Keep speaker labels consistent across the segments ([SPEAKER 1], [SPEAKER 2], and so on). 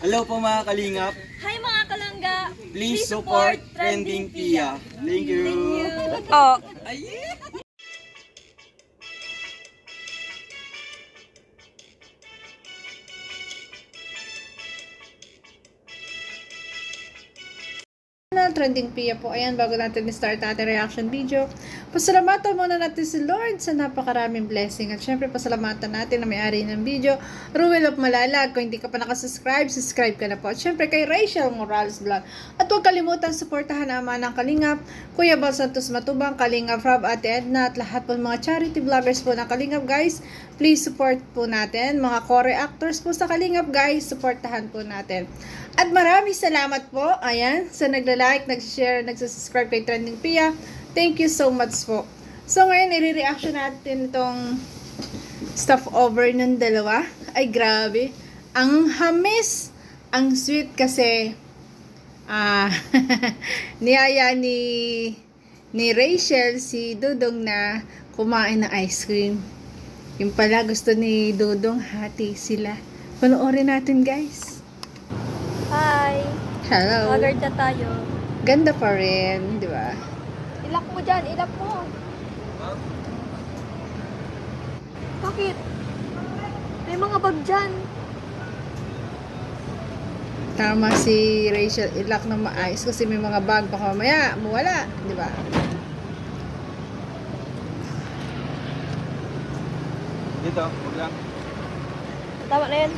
[SPEAKER 1] Hello po mga kalingap.
[SPEAKER 2] Hi mga kalangga!
[SPEAKER 1] Please support Trending Pia. Thank you.
[SPEAKER 2] Oh.
[SPEAKER 1] Ay!
[SPEAKER 3] Trending Pia po. Ayan, bago natin start natin reaction video, pasalamatan muna natin si Lord sa napakaraming blessing. At syempre, pasalamatan natin na may-ari ng video, Ruel of Malalag. Kung hindi ka pa nakasubscribe, subscribe ka na po. At syempre, kay Rachel Morales Vlog. At huwag kalimutan, suportahan ang ama ng Kalingap, Kuya Bal Santos Matubang, Kalingap Rob, Ate Edna, at lahat po ng mga charity vloggers po ng Kalingap, guys. Please support po natin. Mga core actors po sa Kalingap, guys, supportahan po natin. At maraming salamat po, ayan, sa nagla-like, nag-share, nag-subscribe kay Trending Pia. Thank you so much po. So ngayon, i-reaction natin itong stuff over ng dalawa. Ay, grabe. Ang hamis, ang sweet kasi niyaya ni Rachel si Dudong na kumain ng ice cream. Yung pala gusto ni Dudong, hati sila. Panoorin natin, guys.
[SPEAKER 2] Hi!
[SPEAKER 3] Hello.
[SPEAKER 2] Haggard na tayo.
[SPEAKER 3] Ganda pa rin, di ba?
[SPEAKER 2] Ilak mo dyan, ilak mo. Bakit? May mga bag dyan.
[SPEAKER 3] Tama si Rachel, ilak na maayos kasi may mga bag baka mamaya mawala, di ba?
[SPEAKER 1] Dito, huwag lang.
[SPEAKER 2] Tama na yan.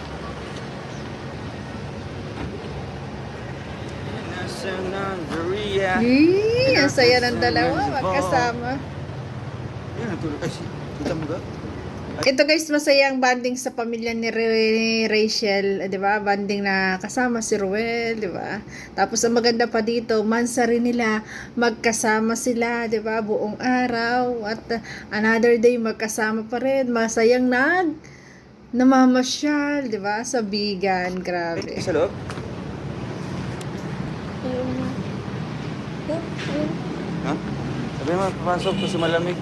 [SPEAKER 1] Nasa Nandaria.
[SPEAKER 3] Ang saya ng dalawa, magkasama.
[SPEAKER 1] Yan, natulog. Ay, kita mo ga?
[SPEAKER 3] Ito guys, masayang banding sa pamilya ni Rachel, di ba? Banding na kasama si Ruel, di ba? Tapos ang maganda pa dito, mansari nila, magkasama sila, di ba? Buong araw at another day magkasama pa rin. Masayang namamasyal, di ba? Sa Bigan, grabe.
[SPEAKER 1] Sa loob?
[SPEAKER 2] Ayun. Ayun.
[SPEAKER 1] Ha? Sabi mo, papasok to sa malamig.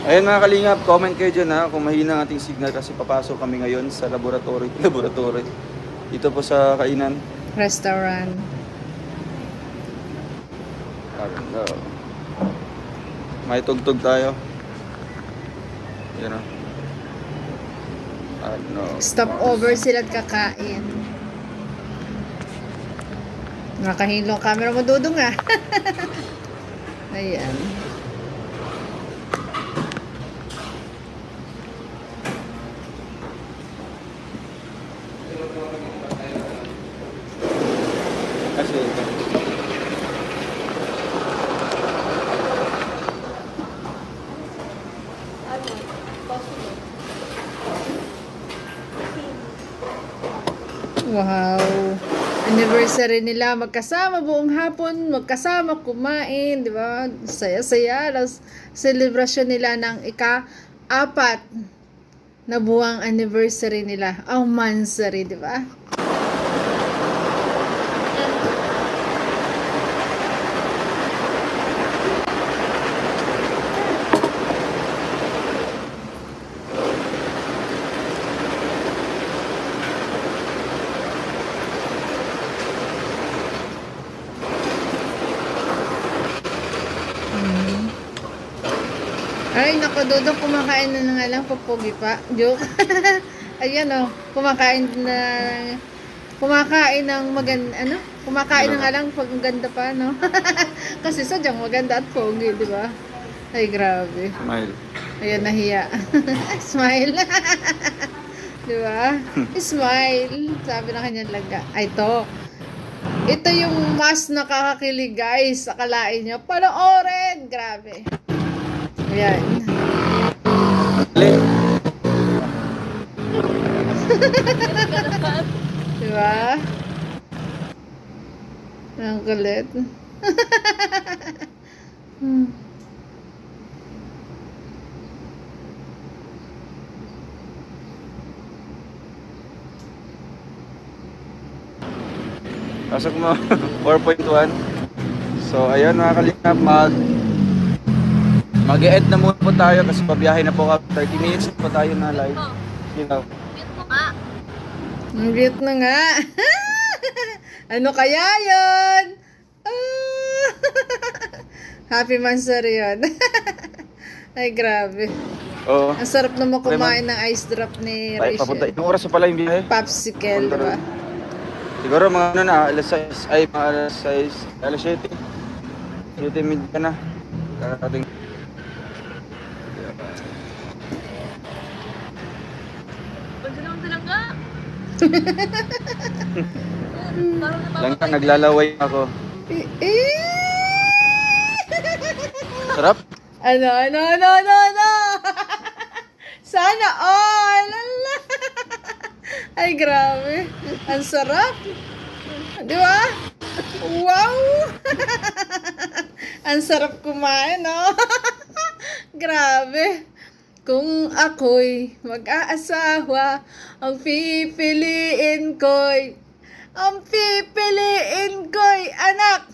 [SPEAKER 1] Ayan mga kalingap, comment kayo dyan ha kung mahina ang ating signal kasi papasok kami ngayon sa laboratory. Dito po sa kainan.
[SPEAKER 3] Restaurant.
[SPEAKER 1] Ano. May tugtog tayo. Yan o. Ano.
[SPEAKER 3] Stop over sila at kakain. Nakahilong camera mo, Dudong ah. Ayan.
[SPEAKER 1] Kasi ito.
[SPEAKER 2] Ano? Possible.
[SPEAKER 3] Wow. Anniversary nila, magkasama buong hapon, magkasama kumain, di ba? Saya-saya. Celebration nila ng ika-4 na buwang anniversary nila. Ang mansari, di ba? Ay, naku, Dudong, kumakain na nga lang, papogi pa. Joke. Ayan, oh, kumakain ng maganda, kumakain na nga lang pag ganda pa, no? Kasi sadyang maganda at pogi, di ba? Ay, grabe.
[SPEAKER 1] Smile.
[SPEAKER 3] Ayan, nahiya. Smile. Di ba? Smile. Sabi na kanyang laga. Ay, ito yung mas nakakakilig, guys. Akalain nyo. Panoorin! Grabe. Ayan. Diba? Ang kulit.
[SPEAKER 1] Pasok mo. 4.1. So, ayan mga kalingap, mag-e-end na muna po tayo kasi pabiyahe na po. 30 minutes po tayo na live. You know.
[SPEAKER 2] Mute mo nga.
[SPEAKER 3] Mute na nga. Ano kaya yun? Ah. Happy Mansar yun. Ay, grabe.
[SPEAKER 1] Oo.
[SPEAKER 3] Ang sarap naman kumain ng ice drop ni
[SPEAKER 1] Ay, papunta.
[SPEAKER 3] Rachel.
[SPEAKER 1] Ilang oras pa pala yung biyahe?
[SPEAKER 3] Popsicle, di ba?
[SPEAKER 1] Siguro mga ano na, alas 6, ay mga alas 6, alas 7. 7:30 ka na. Karating.
[SPEAKER 2] Pwede naman silang ka.
[SPEAKER 1] Lang ka, naglalaway ako. Sarap?
[SPEAKER 3] Ano? Sana all! Ala. Ay, grabe. Ang sarap. Di ba? Wow! Ang sarap kumain, no? Grabe. Kung ako'y mag-aasawa, ang pipiliin ko'y anak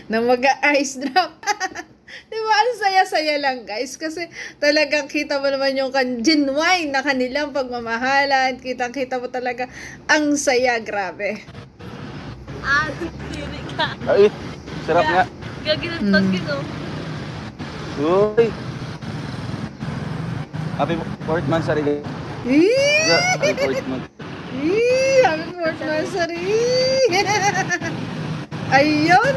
[SPEAKER 3] na mag-ice drop. Diba, ang saya-saya lang, guys. Kasi talagang kita mo naman yung genuine na kanilang pagmamahalan. Kitang-kita mo talaga ang saya, grabe.
[SPEAKER 2] Ah, siri ka.
[SPEAKER 1] Ay, sarap nga.
[SPEAKER 2] Gaginagtag gino.
[SPEAKER 1] Uy. Happy 4th month, sorry guys.
[SPEAKER 3] Eee!
[SPEAKER 1] Happy 4th month.
[SPEAKER 3] Happy 4th anniversary! Ayun!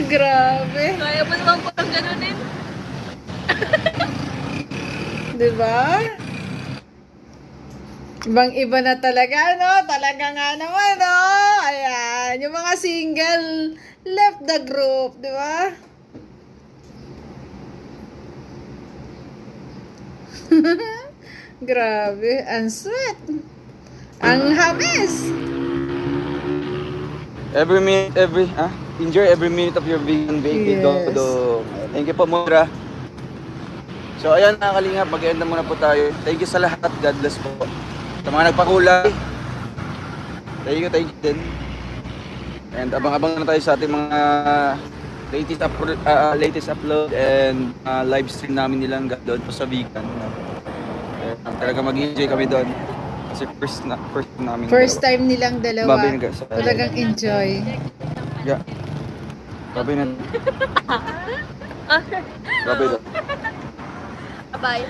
[SPEAKER 3] Grabe!
[SPEAKER 2] Kaya mo naman po ang ganunin.
[SPEAKER 3] Diba? Ibang-iba na talaga, no? Talaga nga naman, no? Ayan, yung mga single left the group, di ba? Grabe, ang sweet. Ang hamis.
[SPEAKER 1] Enjoy every minute of your vegan baby
[SPEAKER 3] Yes.
[SPEAKER 1] Dodo. Thank you po, Mura. So, ayan, nakakalingap. Mag-end na muna po tayo. Thank you sa lahat. God bless po. Sa mga nagpakulay. Thank you din. And abang-abang na tayo sa ating mga latest upload and live stream namin nilang doon po sa vegan. Talaga mag-enjoy kami doon. Kasi first namin.
[SPEAKER 3] First time nilang dalawa.
[SPEAKER 1] Babi na sa
[SPEAKER 3] Talagang enjoy.
[SPEAKER 1] Yeah. Babi na. Babi na.
[SPEAKER 2] Abay.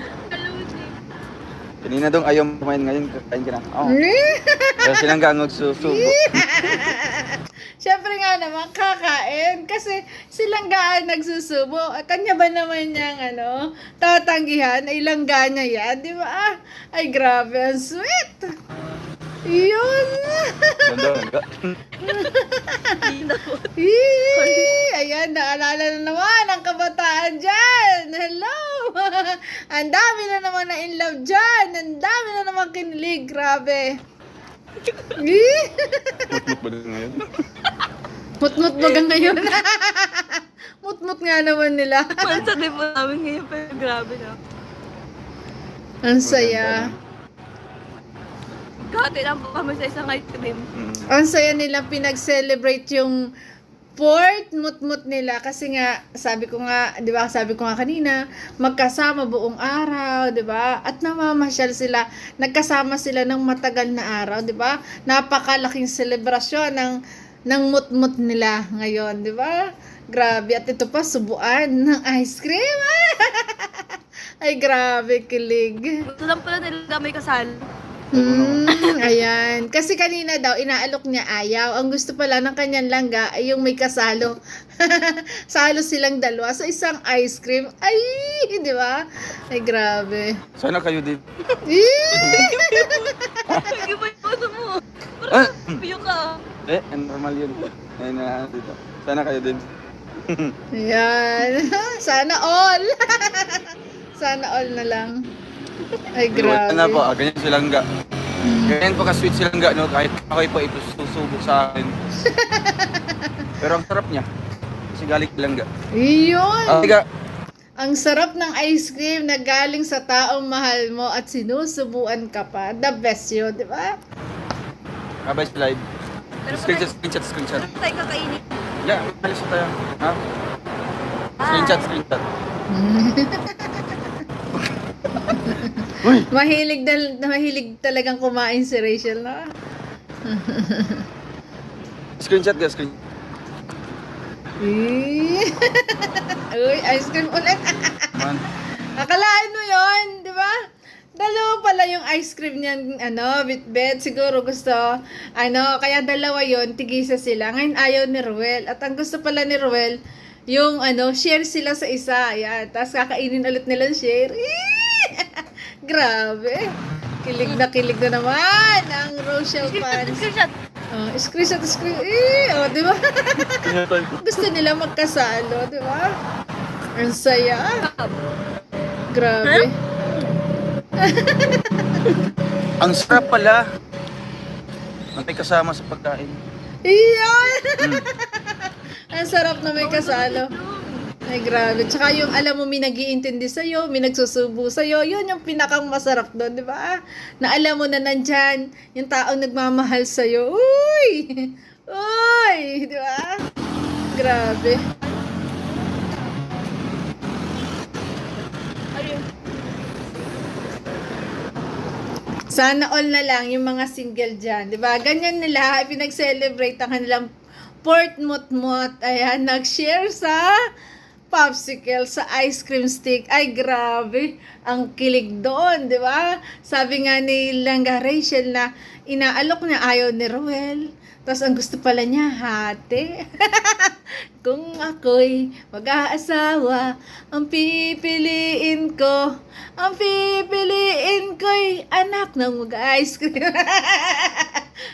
[SPEAKER 1] Kanina dong ayaw kumain ngayon, kakain ka na. Oo. Kaya silang gang magsusubo.
[SPEAKER 3] Siyempre nga naman, kakain. Kasi silang gaan nagsusubo. Kanya ba naman niyang tatanggihan? Ay langga niya yan, di ba? Ay grabe, ang sweet. Yun.
[SPEAKER 1] Ganda.
[SPEAKER 3] Ayan, naalala na naman ang kabataan dyan. Hello. Ang dami na naman na in love dyan. Ang dami na naman kinilig. Grabe.
[SPEAKER 1] Mutmut ba din ngayon?
[SPEAKER 3] Mutmut bagang ngayon. Mutmut nga naman nila.
[SPEAKER 2] Pansa din po namin ngayon, pero grabe na.
[SPEAKER 3] Ang saya.
[SPEAKER 2] Kahati lang po kami sa isang ice cream.
[SPEAKER 3] Ang saya nilang pinag-celebrate yung fourth mutmut nila kasi nga sabi ko nga kanina magkasama buong araw, 'di ba? At namamasyal sila, nagkasama sila ng matagal na araw, 'di ba? Napakalaking selebrasyon ng mutmut nila ngayon, 'di ba? Grabe, at ito pa subuan ng ice cream. Ay grabe, kilig.
[SPEAKER 2] Gusto lang pala nila may kasal.
[SPEAKER 3] Ayan. Kasi kanina daw, inaalok niya ayaw. Ang gusto pala ng kanyang langga ay yung may kasalo. Salo silang dalawa sa isang ice cream. Ay, di ba? Ay, grabe.
[SPEAKER 1] Sana kayo din.
[SPEAKER 2] Hindi ba yung puso mo?
[SPEAKER 1] Ah!
[SPEAKER 2] Piyo ka.
[SPEAKER 1] Normal yun. Ayun dito. Sana kayo din.
[SPEAKER 3] Ayan. Sana all. Sana all na lang. Ay, grabe.
[SPEAKER 1] Ano po, ganyan silang ga. Ganyan po ka-sweet silang ga, no? Kahit ako'y pa ito susubok sa akin. Pero ang sarap niya. Kasi galing silang ga.
[SPEAKER 3] Iyon.
[SPEAKER 1] Tiga.
[SPEAKER 3] Ang sarap ng ice cream na galing sa taong mahal mo at sinusubuan ka pa. The best yun, di ba?
[SPEAKER 1] Abay slide.
[SPEAKER 2] Pero
[SPEAKER 1] Screenshot.
[SPEAKER 2] tayo kakainin.
[SPEAKER 1] Yeah, alis na tayo. Ha? Screenshot. Uy!
[SPEAKER 3] Mahilig talagang kumain si Rachel, no?
[SPEAKER 1] Screenshot ka, screen.
[SPEAKER 3] Eh. Uy, ice cream ulit.
[SPEAKER 1] Man.
[SPEAKER 3] Akalaan mo yun, di ba? Dalawa pala yung ice cream niyan, bitbit. Siguro gusto, kaya dalawa yon, tigisa sila. Ngayon ayaw ni Ruel. At ang gusto pala ni Ruel, yung, share sila sa isa. Ayan. Tapos kakainin ulit nilang share. Grabe. Kilig na naman ang Rochelle fans.
[SPEAKER 2] Screenshot.
[SPEAKER 3] Screenshot. Di ba? Gusto nila magkasalo, di ba? Ang saya. Grabe.
[SPEAKER 1] Ang sarap pala. Ang may kasama sa pagkain.
[SPEAKER 3] Iyan! Ang sarap na may kasalo. Ay, grabe. Tsaka yung alam mo, may nag-iintindi sa'yo, may nagsusubo sa'yo, yun yung pinakang masarap doon, di ba? Na alam mo na nandyan, yung taong nagmamahal sa'yo. Uy! Uy! Di ba? Grabe.
[SPEAKER 2] Ayun.
[SPEAKER 3] Sana all na lang yung mga single dyan. Di ba? Ganyan nila, pinag-celebrate ang kanilang Port Mutmut. Ayan, nag-share sa popsicle, sa ice cream stick. Ay, grabe. Ang kilig doon, di ba? Sabi nga ni Langga Rachel na inaalok niya ayaw ni Ruel. Tapos ang gusto pala niya, hati. Kung ako'y mag-aasawa, ang pipiliin ko'y anak ng mag-ice cream.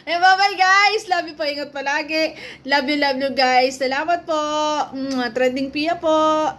[SPEAKER 3] Bye-bye guys! Love you po, ingat palagi. Love you guys. Salamat po. Trending Pia po.